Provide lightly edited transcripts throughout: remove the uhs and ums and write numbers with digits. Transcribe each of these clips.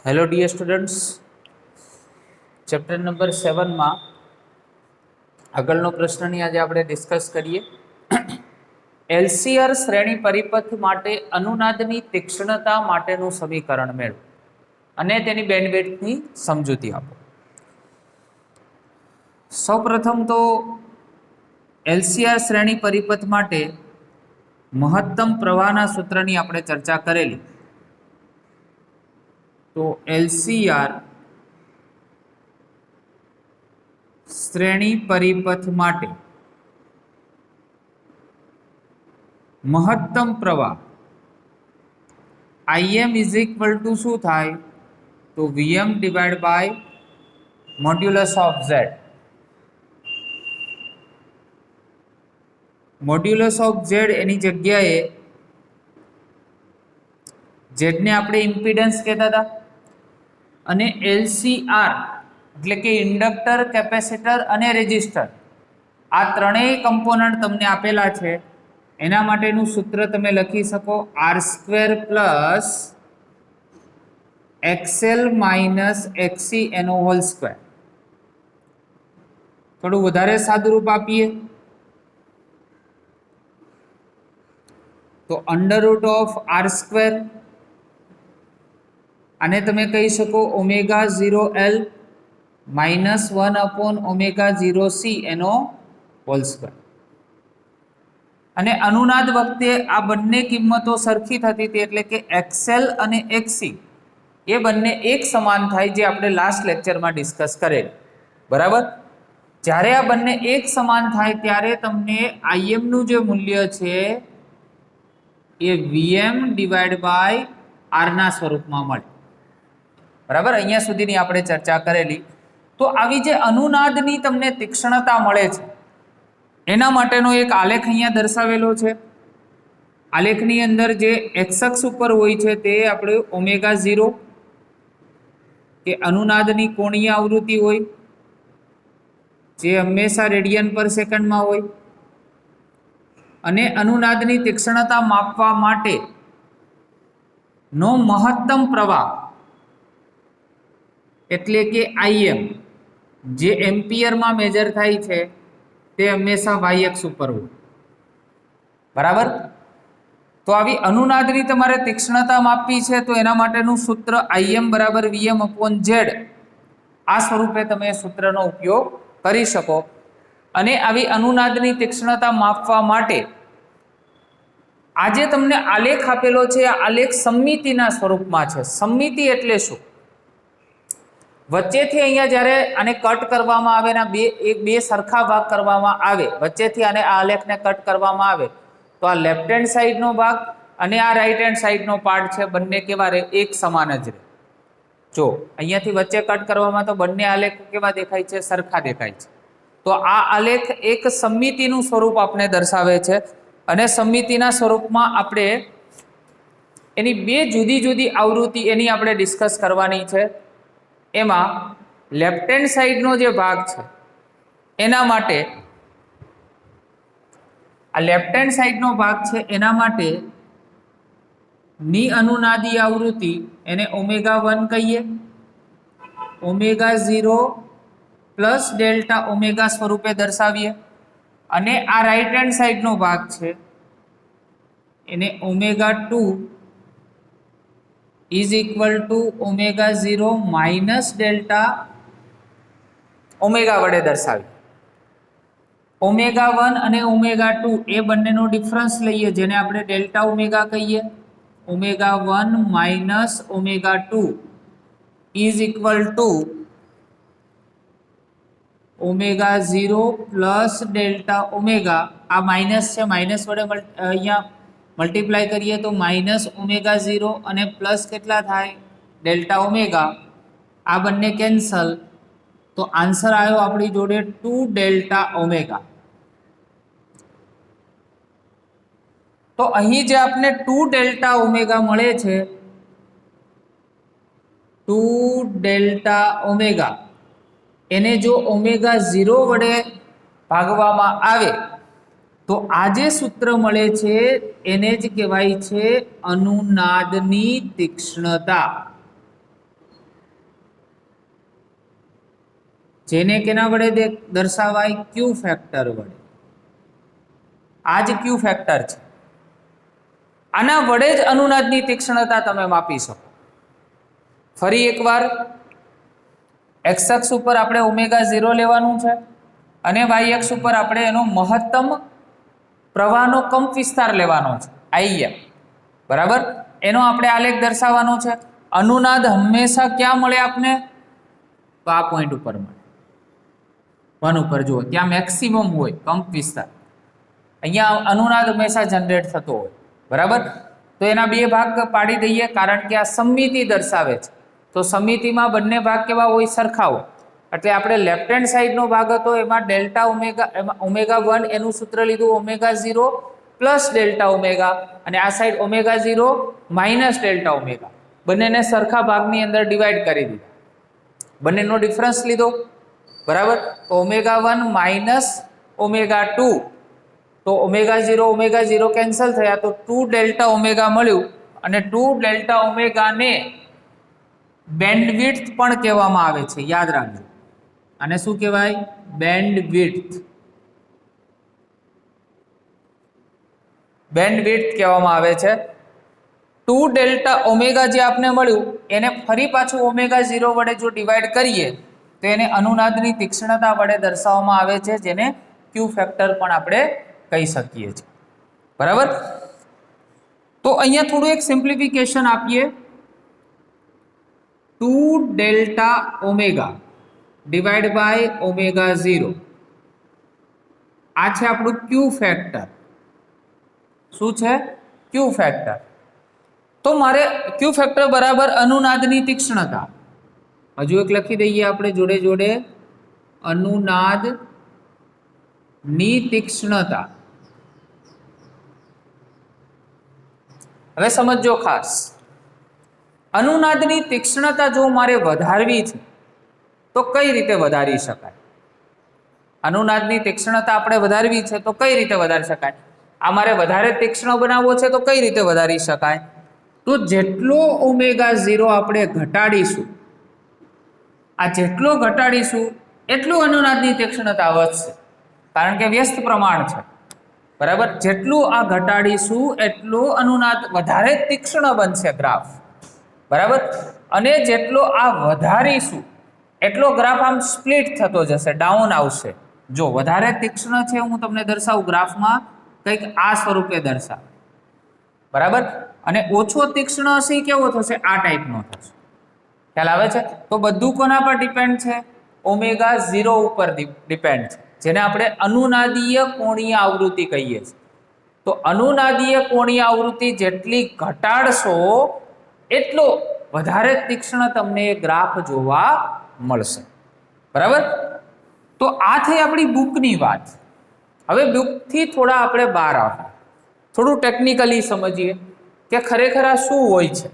Hello dear students, chapter number 7 में આગળનો પ્રશ્નની આજે આપણે ડિસ્કસ કરીએ। એલસીઆર શ્રેણી પરિપથ માટે અનુનાદની તીક્ષ્ણતા માટેનું સમીકરણ મેળવો અને તેની બેન્ડવિડ્થની સમજૂતી આપો। સૌપ્રથમ તો એલસીઆર શ્રેણી પરિપથ માટે મહત્તમ પ્રવાહના સૂત્રની આપણે ચર્ચા કરેલી। તો એલસીઆર श्रेणी परिपथ माटे महत्तम प्रवाह IM इज इक्वल टू शू थाय तो VM divide by modulus of Z। Modulus of Z एनी जग्याए Z ने आपणे इम्पीडन्स कहता था अने LCR એટલે કે ઇન્ડક્ટર, કેપેસિટર અને રેઝિસ્ટર આ ત્રણેય કમ્પોનન્ટ તમને આપેલા છે। એના માટેનું સૂત્ર તમે લખી શકો R² plus XL minus XC એનો હોલ સ્ક્વેર। થોડું વધારે સાદું રૂપ આપીએ તો √R², આને તમે કહી શકો ω0L -1/ω0C એનો હોલ સ્ક્વેર। અને અનુનાદ વખતે આ બંને કિંમતો સરખી થતી હતી એટલે કે XL અને XC એ બંને એક સમાન થાય, જે આપણે લાસ્ટ લેક્ચરમાં ડિસ્કસ કરેલ। બરાબર, જ્યારે આ બંને એક સમાન થાય ત્યારે તમને IM નું જે મૂલ્ય છે એ VM ડિવાઇડ બાય R ના સ્વરૂપમાં મળે। બરાબર, અહીંયા સુધીની આપણે ચર્ચા કરેલી। તો આવી જે અનુનાદની તમને તીક્ષ્ણતા મળે છે એના માટેનો એક આલેખ અહીંયા દર્શાવેલો છે। આલેખની અંદર જે એક્સ અક્ષ ઉપર હોય છે તે આપણે ω0 કે અનુનાદની કોણીય આવૃત્તિ હોય, જે હંમેશા રેડિયન પર સેકન્ડમાં હોય, અને અનુનાદની તીક્ષ્ણતા માપવા માટે નો મહત્તમ પ્રવાહ એટલે કે IM જે એમ્પિયરમાં મેજર થાય છે તે હંમેશા y અક્ષ ઉપર હોય। બરાબર, તો આવી અનુનાદની તમારે તીક્ષ્ણતા માપવી છે તો એના માટેનું સૂત્ર IM બરાબર VM/Z આ સ્વરૂપે તમે સૂત્રનો ઉપયોગ કરી શકો। અને આવી અનુનાદની તીક્ષ્ણતા માપવા માટે આજે તમને આલેખ આપેલો છે, આ આલેખ સમમિતિના સ્વરૂપમાં છે। સમમિતિ એટલે શું? વચ્ચેથી અહીંયા જ્યારે આને કટ કરવામાં આવે ને બે સરખા ભાગ કરવામાં આવે, વચ્ચેથી આને આ આલેખને કટ કરવામાં આવે તો આ લેફ્ટ હેન્ડ સાઈડનો ભાગ અને આ રાઈટ હેન્ડ સાઈડનો પાર્ટ છે બંને કેવા રહે? એક સમાન જ રહે। જો અહીંયાથી વચ્ચે કટ કરવામાં તો બંને આલેખ કેવા દેખાય છે? સરખા દેખાય છે। તો આ આલેખ એક સમમિતિનું સ્વરૂપ આપણે દર્શાવે છે અને સમમિતિના સ્વરૂપમાં આપણે એની બે જુદી જુદી આવૃત્તિ એની આપણે ડિસ્કસ કરવાની છે। એમાં લેફ્ટ હેન્ડ સાઈડનો જે ભાગ છે એના માટે આ લેફ્ટ હેન્ડ સાઈડનો ભાગ છે એના માટે ની અનુનાદી આવૃત્તિ એને ω1 કહીએ, ω0 પ્લસ ડેલ્ટા ઓમેગા સ્વરૂપે દર્શાવીએ, અને આ રાઈટ હેન્ડ સાઈડનો ભાગ છે એને ω2 is equal to ω0 minus delta omega વડે દર્શાવી। ω1 અને ω2 એ બંનેનો ડિફરન્સ લઈએ જેને આપણે ડેલ્ટા ઓમેગા કહીએ। ω1 minus ω2 is equal to ω0 plus delta omega, આ માઇનસ છે, માઇનસ વડે અહીંયા મલ્ટીપ્લાય કરીએ તો -ω0 અને પ્લસ કેટલા થાય? ડેલ્ટા ઓમેગા, આ બંને કેન્સલ, તો આન્સર આવ્યો આપણી જોડે 2 ડેલ્ટા ઓમેગા। તો અહીં જે આપણે 2 ડેલ્ટા ઓમેગા મળે છે, 2 ડેલ્ટા ઓમેગા એને જો ω0 વડે ભાગવામાં આવે તો આ જે સૂત્ર મળે છે એને જ કહેવાય છે અનુનાદની તીક્ષ્ણતા। જેને કેના વડે દર્શાવાય? ક્યુ ફેક્ટર વડે. આ જ ક્યુ ફેક્ટર છે. આના વડે જ અનુનાદની તીક્ષ્ણતા તમે માપી શકો. ફરી એકવાર એક્સ અક્ષ ઉપર આપણે ઓમેગા 0 લેવાનું છે અને વાય અક્ષ ઉપર આપણે એનો મહત્તમ પ્રવાહનો કંપ વિસ્તાર લેવાનો છે, આઈએમ. બરાબર? એનો આપણે આલેખ દર્શાવવાનો છે. અનુનાદ હંમેશા ક્યાં મળે આપને? તો આ પોઈન્ટ ઉપર મળે, 1 ઉપર. જુઓ, ત્યાં મેક્સિમમ હોય કંપ વિસ્તાર. અહીંયા અનુનાદ હંમેશા જનરેટ થતો હોય. બરાબર? તો એના બે ભાગ પાડી દઈએ, કારણ કે આ સમમિતિ દર્શાવે છે. તો સમમિતિમાં બંને ભાગ કેવા હોય? સરખા હોય. એટલે આપણે લેફ્ટ હેન્ડ સાઈડનો ભાગ હતો એમાં ડેલ્ટા ઓમેગા, એમાં ઓમેગા 1 એનું સૂત્ર લીધું, ઓમેગા 0 પ્લસ ડેલ્ટા ઓમેગા, અને આ side omega 0 minus delta omega. બંનેને સરખા ભાગની અંદર ડિવાઈડ કરી દીધા, બંનેનો ડિફરન્સ લીધો. બરાબર? તો ઓમેગા 1 માઇનસ ઓમેગા 2, તો ઓમેગા 0 કેન્સલ થયા, તો 2 ડેલ્ટા ઓમેગા મળ્યું. અને 2 ડેલ્ટા ઓમેગાને બેન્ડવિડ્થ પણ કહેવામાં આવે છે, યાદ રાખજો. આને શું કહેવાય? બેન્ડવિડ્થ. બેન્ડવિડ્થ કહેવામાં આવે છે. 2 ડેલ્ટા ઓમેગા જે આપને મળ્યું એને ફરી પાછું ઓમેગા 0 વડે જો ડિવાઈડ કરીએ તો એને અનુનાદની તીક્ષ્ણતા વડે દર્શાવવામાં આવે છે, જેને ક્યુ ફેક્ટર પણ આપણે કહી શકીએ છીએ. બરાબર? તો અહીંયા થોડું એક સિમ્પ્લિફિકેશન આપીએ. 2 delta omega divide by omega 0, આ છે આપણું ક્યુ ફેક્ટર. શું છે? Q factor. તો મારે ક્યુ ફેક્ટર બરાબર અનુનાદની તીક્ષ્ણતા. હજુ એક લખી દઈએ આપણે જોડે જોડે, અનુનાદની તીક્ષ્ણતા. હવે સમજો ખાસ, અનુનાદની તીક્ષ્ણતા જો મારે વધારવી છે તો કઈ રીતે વધારી શકાય? અનુનાદની તીક્ષ્ણતા આપણે વધારવી છે તો કઈ રીતે વધારી શકાય? આ મારે વધારે તીક્ષ્ણ બનાવવો છે તો કઈ રીતે વધારી શકાય? તો જેટલો ઓમેગા 0 આપણે ઘટાડીશું, આ જેટલો ઘટાડીશું એટલું અનુનાદની તીક્ષ્ણતા વધશે, કારણ કે વ્યસ્ત પ્રમાણ છે. બરાબર? જેટલું આ ઘટાડીશું એટલું અનુનાદ વધારે તીક્ષ્ણ બનશે ગ્રાફ. બરાબર? અને જેટલો આ વધારીશું એટલો ગ્રાફ આમ સ્પ્લિટ થતો જશે, ડાઉન આવશે. જો વધારે તીક્ષ્ણ છે, હું તમને દર્શાવું ગ્રાફમાં, કંઈક આ સ્વરૂપે દર્શાવ. બરાબર? અને ઓછો તીક્ષ્ણ હશે કેવો થશે? આ ટાઈપનો થશે. ખ્યાલ આવે છે? તો બધું કોના પર ડિપેન્ડ છે? ઓમેગા 0 ઉપર ડિપેન્ડ છે, જેને આપણે અનુનાદીય કોણીય આવૃત્તિ કહીએ છીએ. તો અનુનાદીય કોણીય આવૃત્તિ જેટલી ઘટાડશો એટલો વધારે તીક્ષ્ણ તમને ગ્રાફ જોવા મળશે. બરાબર? તો આ થઈ આપણી બુકની વાત. હવે બુકથી થોડા આપણે બહાર આવ્યા, થોડું ટેકનિકલી સમજીએ કે ખરેખર આ શું હોય છે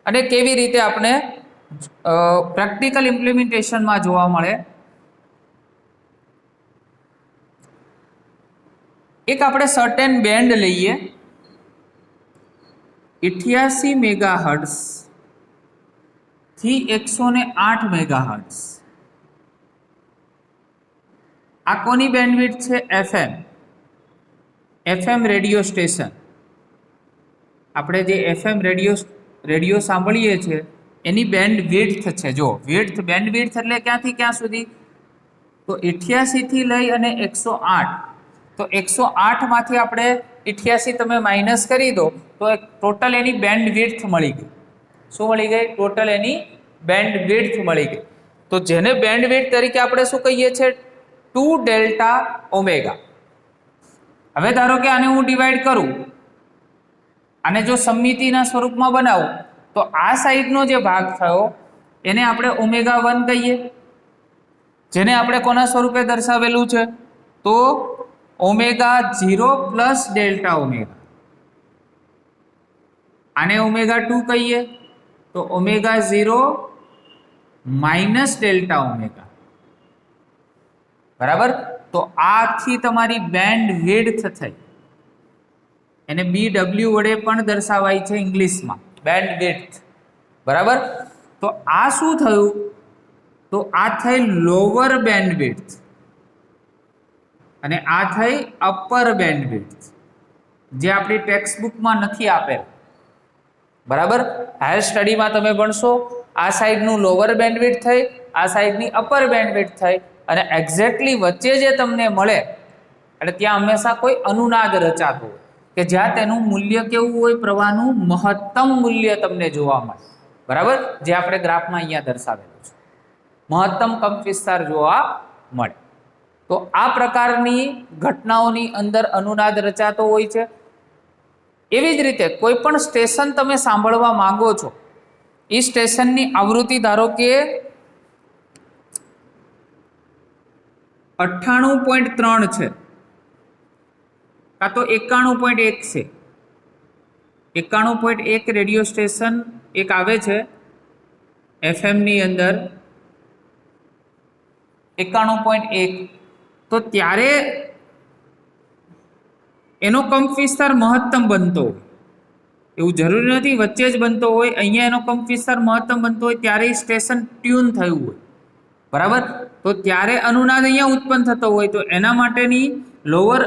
અને કેવી રીતે આપણે પ્રેક્ટિકલ ઇમ્પ્લિમેન્ટેશનમાં જોવા મળે. એક આપણે સર્ટેન બેન્ડ લઈએ, 88 મેગાહર્ટ્ઝ થી 108 મેગાહર્ટ્ઝ. આ કોની બેન્ડવિડ્થ છે? FM radio station. આપણે જે એફએમ રેડિયો સાંભળીએ છીએ એની બેન્ડવિડ્થ છે. જો વિડ્થ, બેન્ડવિડ્થ એટલે ક્યાંથી ક્યાં સુધી? તો 88 થી લઈ અને 108. તો 108 માંથી આપણે 88 તમે માઇનસ કરી દો તો ટોટલ એની બેન્ડવિડ્થ મળી ગઈ. શું મળી ગઈ? ટોટલ એની બેન્ડવિડ્થ મળી ગઈ. તો જેને બેન્ડવિડ્થ તરીકે આપણે શું કહીએ છીએ? 2 ડેલ્ટા ઓમેગા. હવે ધારો કે આને હું ડિવાઈડ કરું, આને જો સમમિતિના સ્વરૂપમાં બનાવું તો આ સાઈડનો જે ભાગ થયો એને આપણે ઓમેગા 1 કહીએ, જેને આપણે કોના સ્વરૂપે દર્શાવેલું છે? તો ઓમેગા 0 પ્લસ ડેલ્ટા ઓમેગા. આને ઓમેગા 2 કહીએ તો ઓમેગા 0 માઇનસ ડેલ્ટા ઓમેગા. બરાબર? તો આથી તમારી બેન્ડવિડ્થ થઈ. એને BW વડે પણ દર્શાવાય છે ઇંગ્લિશમાં, બેન્ડવિડ્થ. બરાબર? તો આ શું થયું? તો આ થઈ લોઅર બેન્ડવિડ્થ અને આ થઈ અપર બેન્ડવિડ્થ, જે આપણી ટેક્સ્ટ બુકમાં નથી આપેલ. બરાબર, હાયર સ્ટડીમાં તમે ભણશો આ સાઈડનું લોઅર બેન્ડવિડ્થ થઈ, આ સાઈડની અપર બેન્ડવિડ્થ થઈ, અને એક્ઝેક્ટલી વચ્ચે જે તમને મળે એટલે ત્યાં હંમેશા કોઈ અનુનાદ રચાતું હોય કે જ્યાં તેનું મૂલ્ય કેવું હોય, પ્રવાહનું મહત્તમ મૂલ્ય તમને જોવા મળે. બરાબર, જે આપણે ગ્રાફમાં અહીંયા દર્શાવેલું છે, મહત્તમ કંપ વિસ્તાર જોવા મળે. તો આ પ્રકારની ઘટનાઓની અંદર અનુનાદ રચાતો હોય છે. એવી જ રીતે કોઈ પણ સ્ટેશન તમે સાંભળવા માંગો છો, એ સ્ટેશનની આવૃત્તિ ધારો કે 98.3 છે કાં તો 91.1 છે. 91.1 રેડિયો સ્ટેશન એક આવે છે FM ની અંદર 91.1, તો ત્યારે એનો કંપ વિસ્તાર મહત્તમ બનતો હોય, એવું જરૂરી નથી વચ્ચે જ બનતો હોય. અહીંયા એનો કંપ વિસ્તાર મહત્તમ બનતો હોય ત્યારે સ્ટેશન ટ્યુન થયું હોય. બરાબર, તો ત્યારે અનુનાદ અહીંયા ઉત્પન્ન થતો હોય, તો એના માટેની લોઅર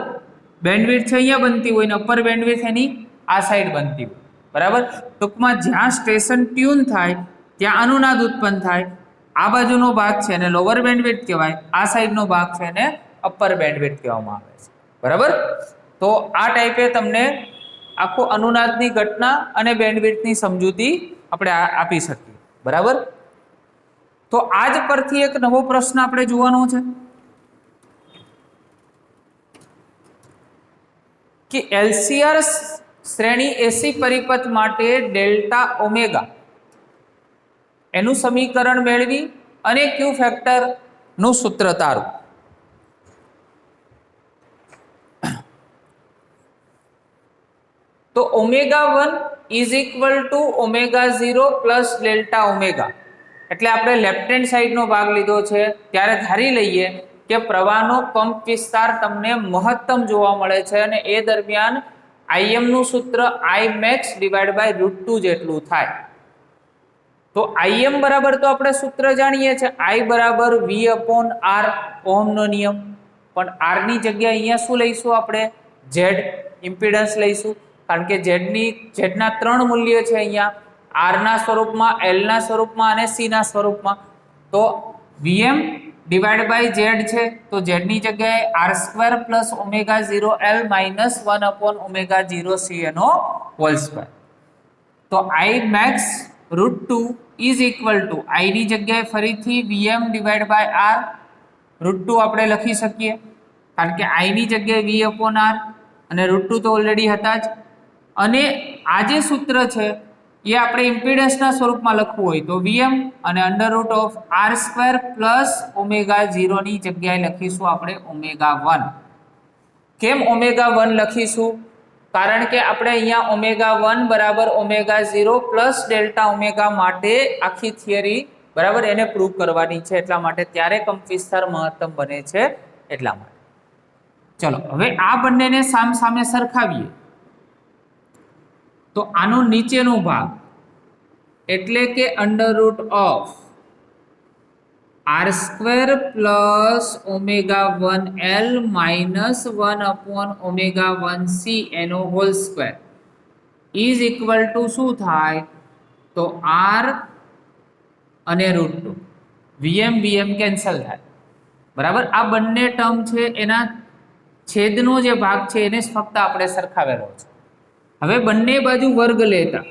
બેન્ડવિડ્થ છે અહીંયા બનતી હોય ને અપર બેન્ડવિડ્થ એની આ સાઈડ બનતી હોય. બરાબર, ટૂંકમાં જ્યાં સ્ટેશન ટ્યુન થાય ત્યાં અનુનાદ ઉત્પન્ન થાય. આ બાજુનો ભાગ છે એને લોઅર બેન્ડવિડ્થ કહેવાય, આ સાઈડનો ભાગ છે એને અપર બેન્ડવિડ્થ કહેવામાં આવે છે. બરાબર, તો આ ટાઈપે તમને આખો અનુનાદની ઘટના અને બેન્ડવિડ્થની સમજૂતી આપણે આપી શકીએ. બરાબર, તો આજ પરથી એક નવો પ્રશ્ન આપણે જોવાનો છે કે એલસીઆર શ્રેણી એસી પરિપથ માટે ડેલ્ટા ઓમેગા એનું સમીકરણ મેળવી અને ક્યુ ફેક્ટર નું સૂત્ર તારું. તો ω1 is equal to ω0 plus delta omega, એટલે આપણે લેફ્ટ હેન્ડ સાઈડનો ભાગ લીધો છે. ત્યારે ધારી લઈએ કે પ્રવાહનો કંપ વિસ્તાર તમને મહત્તમ જોવા મળે છે અને એ દરમિયાન IM નું સૂત્ર Imax ડિવાઇડ બાય √2 જેટલું થાય. તો IM બરાબર તો આપણે સૂત્ર જાણીએ છીએ, I બરાબર V/R, ઓહમનો નિયમ. પણ R ની જગ્યાએ અહીંયા શું લઈશું આપણે? Z ઇમ્પિડન્સ લઈશું, કારણ કે Z ના 3 મૂલ્ય છે અહીંયા, R ના સ્વરૂપમાં, L ના સ્વરૂપમાં અને C ના સ્વરૂપમાં. તો Vm ડિવાઇડ બાય Z છે, તો Z ની જગ્યાએ R² plus ω0L minus 1/ω0C એનો હોલ સ્ક્વેર. તો Imax √2 is equal two I ની જગ્યાએ ફરીથી Vm ડિવાઇડ બાય R, √2 આપણે લખી શકીએ કારણ કે I ની જગ્યાએ V/R અને √2 તો ઓલરેડી હતા જ. અને આ જે સૂત્ર છે એ આપણે ઇમ્પિડન્સના સ્વરૂપમાં લખવું હોય તો Vm અને √R² પ્લસ ω0 ની જગ્યાએ લખીશું આપણે ω1. કેમ ω1 લખીશું? કારણ કે આપણે અહીંયા ω1 બરાબર ω0 પ્લસ ડેલ્ટા ઓમેગા માટે આખી થિયરી બરાબર એને પ્રૂવ કરવાની છે, એટલા માટે ત્યારે કંપ વિસ્તાર મહત્તમ બને છે એટલા માટે. ચલો હવે આ બંનેને સામસામે સરખાવીએ તો આનો નીચેનો ભાગ એટલે કે √R² plus ω1L minus 1/ω1C એનો whole square is equal to શું થાય? તો R અને √2 Vm કેન્સલ થાય. બરાબર, આ બંને ટર્મ છે એના છેદનો જે ભાગ છે એને જ ફક્ત આપણે સરખાવેલો છે. હવે બંને બાજુ વર્ગ લેતા,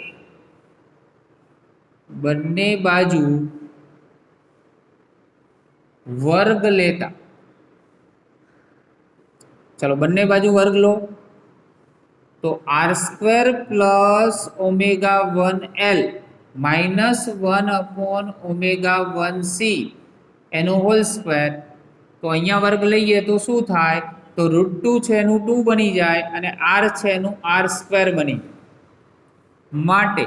ચલો બંને બાજુ વર્ગ લો તો R² plus ω1L minus 1/ω1C એનો હોલ સ્ક્વેર. તો અહીંયા વર્ગ લઈએ તો શું થાય? તો √2 છે એનું 2 બની જાય અને R છે એનું R² બની જાય. માટે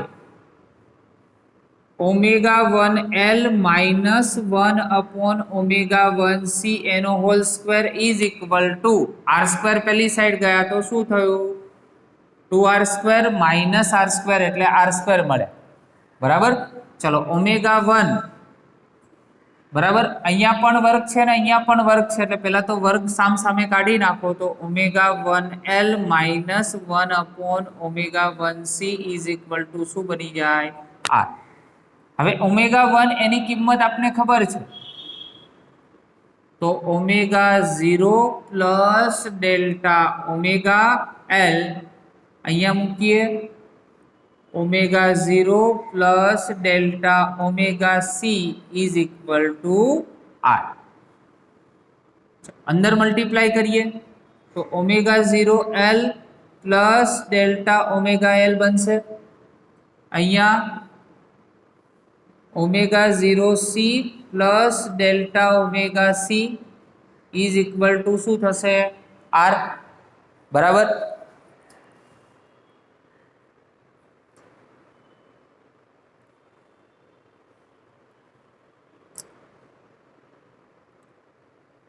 ω1L માઇનસ 1/ω1C એનો whole square is equal two R² પેલી સાઈડ ગયા તો શું થયું? 2R² માઇનસ R² એટલે R² મળે. બરાબર, ચલો ω1 બરાબર, અહીંયા પણ વર્ગ છે ને અહીંયા પણ વર્ગ છે, એટલે પહેલા તો વર્ગ સામ સામે કાઢી નાખો તો ω1L minus 1/ω1C is equal to શું બની જાય? R. હવે ω1 એની કિંમત આપને ખબર છે, તો ω0 પ્લસ ડેલ્ટા ω.L અહીંયા મૂકીએ, ω0 plus delta ω.C is equal to R. અંદર મલ્ટીપ્લાય કરીએ તો ω0L પ્લસ ડેલ્ટા ω.L બનશે, અહીંયા ω0C plus delta ω.C is equal to શું થશે? R. બરાબર,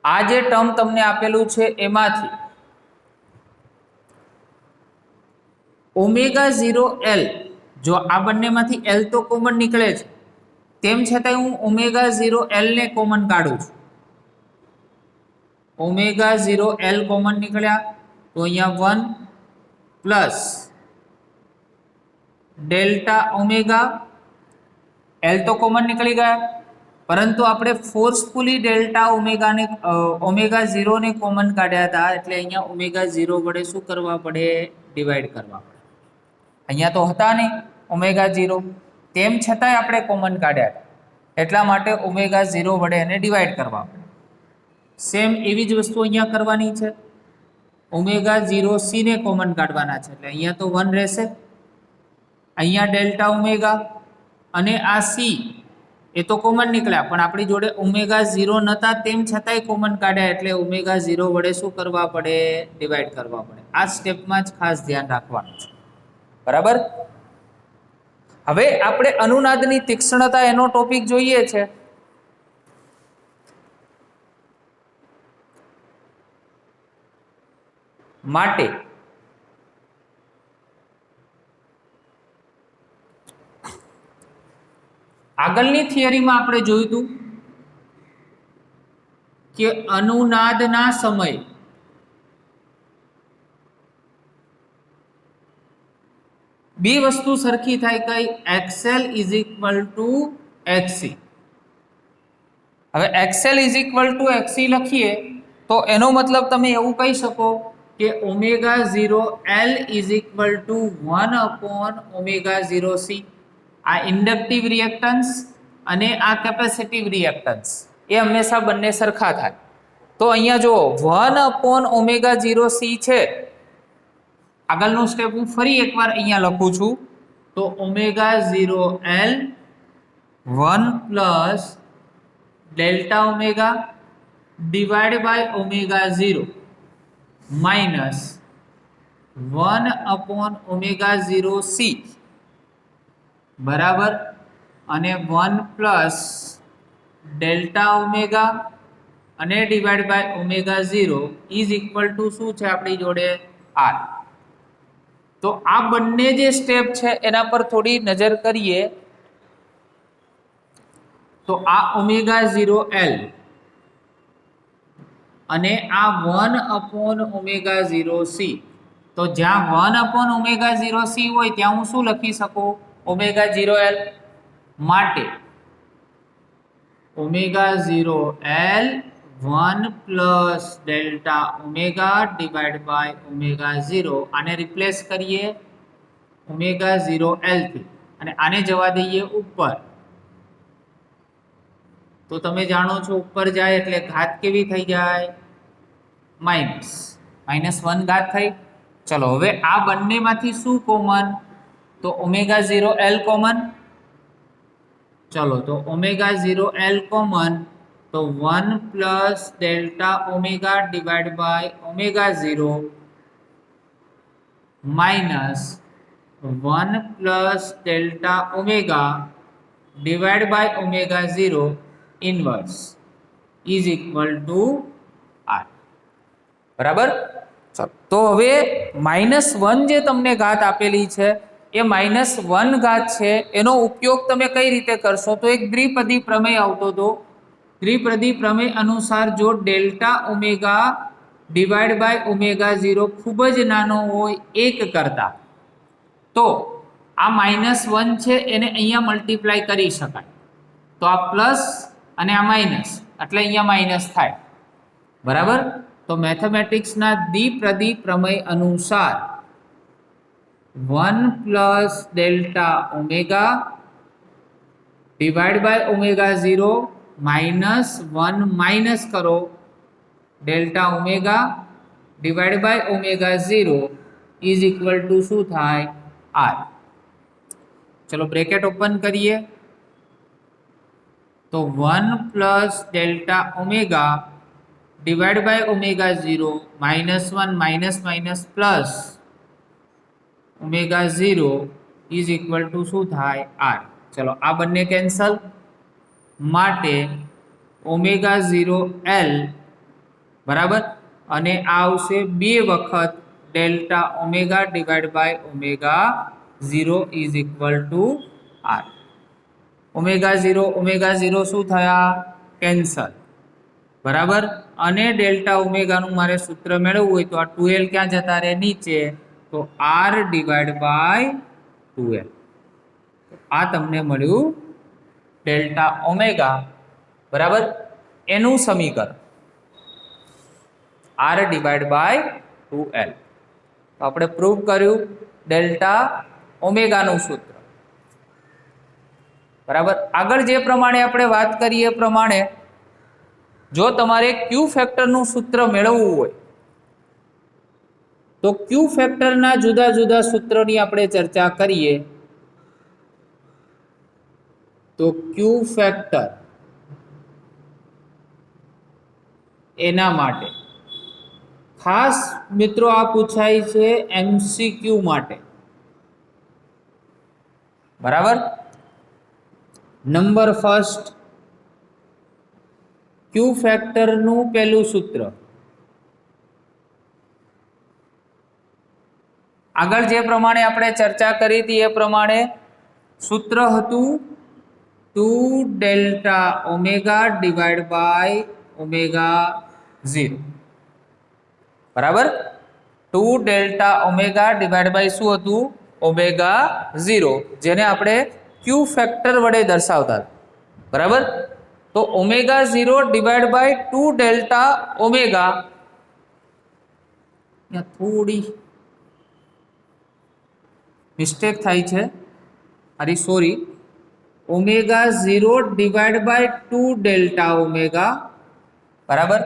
આ જે ટર્મ તમને આપેલું છે એમાંથી ω0L, જો આ બંનેમાંથી L તો કોમન નીકળે છે, તેમ છતાં હું ω0L ને કોમન કાઢું છું. ω0L કોમન નીકળ્યા તો અહીંયા 1 પ્લસ ડેલ્ટા ઓમેગા, L તો કોમન નીકળી ગયા, પરંતુ આપણે ફોર્સફુલી ડેલ્ટા ઓમેગાને ω0 ને કોમન કાઢ્યા હતા, એટલે અહીંયા ω0 વડે શું કરવા પડે? ડિવાઈડ કરવા પડે. અહીંયા તો હતા નહીં ω0, તેમ છતાંય આપણે કોમન કાઢ્યા હતા, એટલા માટે ω0 વડે એને ડિવાઈડ કરવા પડે. સેમ એવી જ વસ્તુ અહીંયા કરવાની છે, ω0C ને કોમન કાઢવાના છે, એટલે અહીંયા તો 1 રહેશે, અહીંયા ડેલ્ટા ઓમેગા અને આ C એ તો કોમન નીકળ્યા, પણ આપણી જોડે ω0 નતા, તેમ છતાંય કોમન કાઢ્યા, એટલે ω0 વડે શું કરવા પડે? ડિવાઈડ કરવા પડે. આ સ્ટેપમાં જ ખાસ ધ્યાન રાખવાનું છે. બરાબર, હવે આપણે અનુનાદની તીક્ષ્ણતા એનો ટોપિક જોઈએ છે. માટે આગળની થિયરીમાં આપણે જોયું હતું કે અનુનાદના સમય બે વસ્તુ સરખી થાય, કઈ? XL is equal two XC. હવે XL is equal two XC લખીએ તો એનો મતલબ તમે એવું કહી શકો કે ω0L is equal two 1/ω0C. આ ઇન્ડક્ટિવ રિએક્ટન્સ અને આ કેપેસિટિવ રિએક્ટન્સ એ હંમેશા બંને સરખા થાય. તો અહીંયા જો 1/ω0C છે, આગળનું સ્ટેપ હું ફરી એકવાર અહીંયા લખું છું, તો ω0L 1 plus delta omega divide by ω0 minus 1/ω0C બરાબર, અને 1 પ્લસ ડેલ્ટા ઓમેગા અને divide by ω0 is equal to શું છે આપણી જોડે? R. તો આ બંને જે સ્ટેપ છે એના પર થોડી નજર કરીએ તો આ ω0L અને આ 1/ω0C, તો જ્યાં 1/ω0C હોય ત્યાં હું શું લખી શકું? ω0L. માટે ω0L 1 plus delta omega divide by ω0, આને રિપ્લેસ કરીએ ω0L થી અને આને જવા દઈએ ઉપર. તો તમે જાણો છો ઉપર જાય એટલે ઘાત કેવી થઈ જાય? -1 ઘાત થઈ. ચલો હવે આ બંનેમાંથી શું કોમન? તો ω0L કોમન. ચલો તો ω0L કોમન, તો 1 plus delta omega divide by ω0 minus 1 plus delta omega divide by ω0 inverse is equal to R. બરાબર, ચલો તો હવે -1 જે તમને ઘાત આપેલી છે એ -1 ઘાત છે, એનો ઉપયોગ તમે કઈ રીતે કરશો? તો એક દ્વિપદી પ્રમેય આવતો હતો त्रिपदी प्रमेय अनुसार जो delta omega divide by omega 0 खूब ज नानो होय 1 करता तो आ -1 छे एने अहींया मल्टीप्लाय करी शकाय तो आ प्लस अने आ माइनस એટલે અહીંયા માઇનસ થાય બરાબર તો મેથેમેટિક્સ ના દ્વિપદી પ્રમેય અનુસાર 1 plus delta omega divide by omega 0 -1 minus करो delta omega divide by omega 0 is equal to शू थाय आर। चलो ब्रेकेट ओपन करिए तो 1 plus delta omega divide by omega 0 -1 minus minus plus omega 0 is equal to शू थाय R. चलो आ बने कैंसल माटे ओमेगा 0 एल बराबर अने आवशे 2 वखत delta omega divide by omega 0 is equal to R. Omega 0 शू थया कैंसल बराबर अने डेल्टा ओमेगा नु मारे सूत्र मेळववुं होय तो आ 2l क्या जता रहे नीचे तो r डिवाइड बाय 2l आ तमने मळ्युं डेल्टा ओमेगा बराबर एनु समीकरण r डिवाइड बाय 2l तो आपणे प्रूव कर्युं डेल्टा ओमेगा नु सूत्र बराबर। आगळ जे प्रमाणे आपणे वात करी ए प्रमाणे जो तमारे क्यू फेक्टर नु सूत्र मेळववुं होय तो क्यू फेक्टर ना जुदा जुदा सूत्रोनी आपणे चर्चा करीए तो क्यू फेक्टर एना माटे खास मित्रों आ पूछाय छे एमसीक्यू माटे बराबर। नंबर फर्स्ट क्यू फेक्टर नु पहलू सूत्र आगळ जे प्रमाणे आपणे चर्चा करी थी ए प्रमाणे सूत्र हतुं 2 delta omega divide by omega 0 बराबर 2 डेल्टा ओमेगा डिवाइड बाय शुं हतुं ओमेगा 0 जेने आपणे क्यू फेक्टर वडे दर्शावता बराबर। तो omega 0 divide by 2 delta omega या थोड़ी मिस्टेक थाई छे अरे sorry omega 0 divide by 2 delta omega बराबर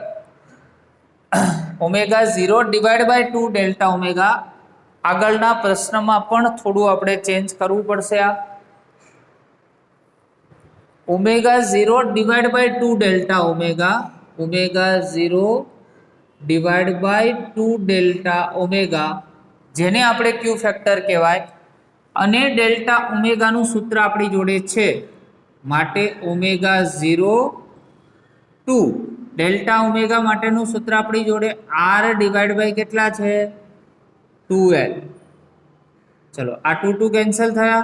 omega 0 divide by 2 delta omega आगळना प्रश्नमा पण थोडું આપણે ચેન્જ કરવું પડશે આ omega 0 divide by 2 delta omega omega 0 divide by 2 delta omega जेने આપણે क्यू ફેક્ટર કહેવાય અને ડેલ્ટા ઓમેગા નું સૂત્ર આપણી જોડે છે માટે ઓમેગા 0 2 ડેલ્ટા ઓમેગા માટેનું સૂત્ર આપણી જોડે r ડિવાઇડ બાય કેટલા છે 2l। ચલો આ 2 2 કેન્સલ થયા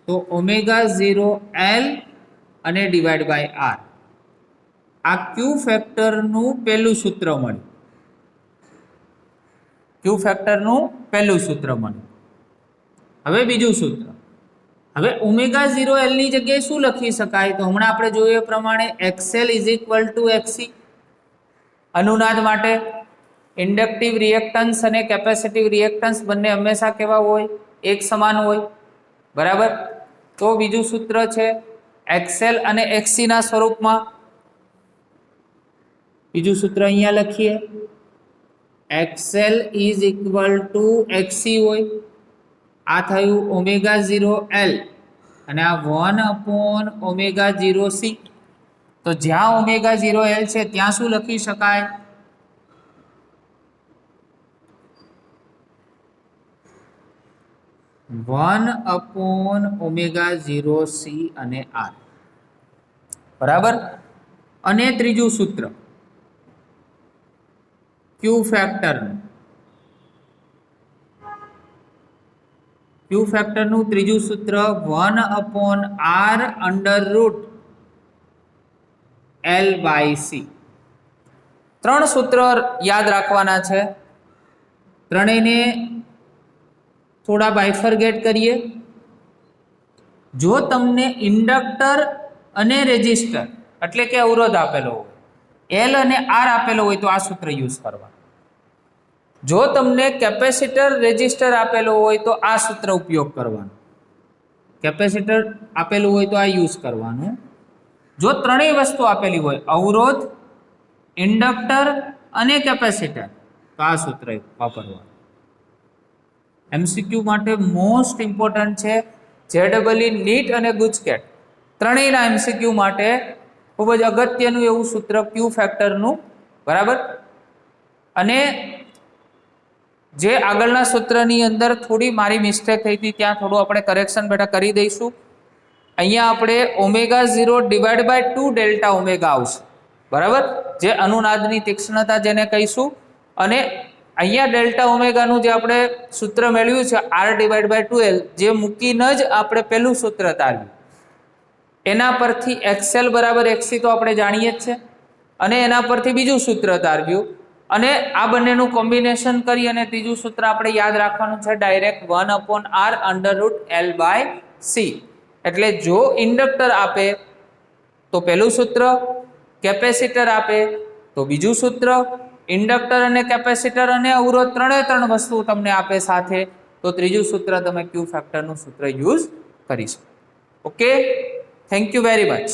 તો ઓમેગા 0 l અને ડિવાઇડ બાય r આ ક્યુ ફેક્ટરનું પહેલું સૂત્ર મળ્યું ક્યુ ફેક્ટરનું પહેલું સૂત્ર મળ્યું। હવે બીજું સૂત્ર હવે ઓમેગા 0 l ની જગ્યાએ શું લખી શકાય તો હમણાં આપણે જોઈએ પ્રમાણે xl = xc अनुनाद माटे इंडक्टिव रिएक्टन्स अने केपेसिटिव रिएक्टन्स बंने हमेशा केवा होय एक समान होय बराबर। तो बीजू सूत्र छे एक्सएल अने एक्सी ना स्वरूप में बीजू सूत्र अहींया लखीए एक्सएल = एक्सी होय आ थयुं ओमेगा 0 एल अने आ 1/ओमेगा 0 सी। तो ज्यां ओमेगा 0 एल छे त्यां शुं लखी शकाय 1/ओमेगा 0 सी अने आर बराबर। अने त्रीजू सूत्र क्यू फैक्टर नु त्रीजू सूत्र 1/r अंडर रूट L/C. 3 સૂત્ર યાદ રાખવાના છે. ત્રણેયને થોડા બાયફર્ગેટ કરીએ. જો તમને ઇન્ડક્ટર અને રેઝિસ્ટર એટલે કે અવરોધ આપેલો હોય, L અને R આપેલો હોય તો આ સૂત્ર યુઝ કરવાનું. જો તમને કેપેસિટર રેઝિસ્ટર આપેલો હોય તો આ સૂત્ર ઉપયોગ કરવાનો. કેપેસિટર આપેલું હોય તો આ યુઝ કરવાનું. જો ત્રણેય વસ્તુ આપેલી હોય, અવરોધ, ઇન્ડક્ટર અને કેપેસિટર, તો આ સૂત્ર વાપરવાનું. MCQ માટે મોસ્ટ ઇમ્પોર્ટન્ટ છે. JEE નીટ અને ગુજકેટ ત્રણેયના MCQ માટે ખૂબ જ અગત્યનું એવું સૂત્ર ક્યુ ફેક્ટરનું, બરાબર. અને જે આગળના સૂત્રની અંદર થોડી મારી મિસ્ટેક થઈ હતી, ત્યાં થોડું આપણે કરેક્શન બેટા કરી દઈશું. અહીંયા આપણે ω0 ડિવાઈડ બાય 2 ડેલ્ટા ઓમેગા આવશે, બરાબર, જે અનુનાદની તીક્ષ્ણતા જેને કહીશું. અને અહીંયા ડેલ્ટા ઓમેગાનું જે આપણે સૂત્ર મેળવ્યું છે R ડિવાઈડ બાય 2L, જે મૂકીને જ આપણે પહેલું સૂત્ર તાર્યું. એના પરથી XL બરાબર XC તો આપણે જાણીએ જ છે, અને એના પરથી બીજું સૂત્ર તાર્યું. અને આ બંનેનું કોમ્બિનેશન કરી અને ત્રીજું સૂત્ર આપણે યાદ રાખવાનું છે ડાયરેક્ટ 1/R√L/C. એટલે જો ઇન્ડક્ટર આપે તો પહેલું સૂત્ર, કેપેસિટર આપે તો બીજું સૂત્ર, ઇન્ડક્ટર અને કેપેસિટર અને અવરોધ ત્રણ વસ્તુ તમને આપે સાથે તો ત્રીજું સૂત્ર તમે ક્યુ ફેક્ટરનું સૂત્ર યુઝ કરી શકો. Okay, thank you very much.